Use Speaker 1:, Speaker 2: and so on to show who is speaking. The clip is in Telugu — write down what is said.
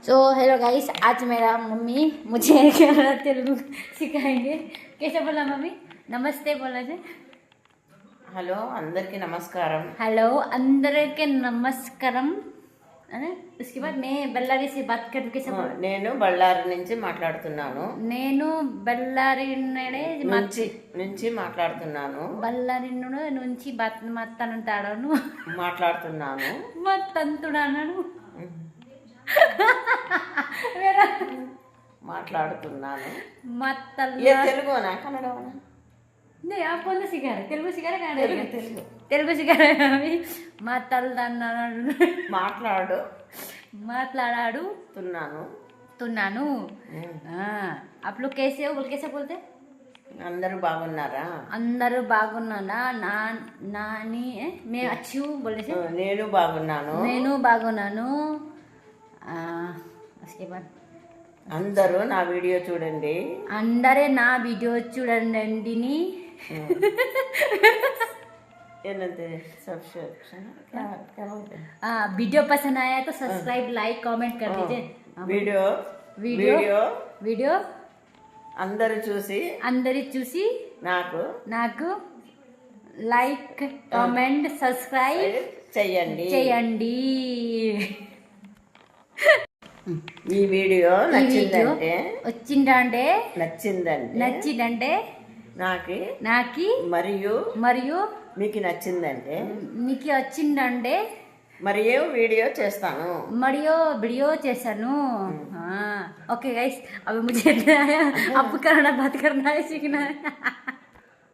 Speaker 1: सो हेलो गाइस, आज मेरा मम्मी मुझे तेलुगु सिखाएंगे। कैसे बोला मम्मी? नमस्ते बोला जे।
Speaker 2: హలో అందరికీ నమస్కారం.
Speaker 1: हेलो अंदर के नमस्कारम। उसके बाद मैं बल्लारी से बात कर कैसे बोला?
Speaker 2: నేను బళ్ళారి నుంచి మాట్లాడుతున్నాను.
Speaker 1: నేను బళ్ళారి
Speaker 2: నుంచి మాట్లాడుతున్నాను.
Speaker 1: బళ్ళారి నుంచి మాట్లాడుతున్నాను.
Speaker 2: తెలుగునా కన్నడనా?
Speaker 1: नहीं आप कौन सा सिखा रहे? तेलुगु सिखा रहे? कन्नड़? तेलुगु सिखा रहे हैं अभी। మాట్లాడుతున్నాను. आप लोग कैसे हो? कैसे बोलते?
Speaker 2: అందరూ బాగున్నారా?
Speaker 1: అందరూ బాగున్నానా? నాని मैं अच्छी हूँ बोलने से
Speaker 2: నేను బాగున్నాను.
Speaker 1: उसके बाद
Speaker 2: అందరూ నా వీడియో చూడండి.
Speaker 1: అందరే నా వీడియో చూడండి. वीडियो पसंद आया तो सब्सक्राइब लाइक कमेंट कर दीजिए. वीडियो
Speaker 2: అందరూ చూసి
Speaker 1: నాకు లైక్ కామెంట్ సబ్స్క్రైబ్ చేయండి.
Speaker 2: ఈ వీడియో
Speaker 1: నచ్చిందంటే నాకి మరియు
Speaker 2: మీకు నచ్చిందంటే
Speaker 1: మరియు
Speaker 2: వీడియో చేస్తాను.
Speaker 1: ओके गाइस, अभी मुझे आपको कन्नड़ बात करना है, सीखना है.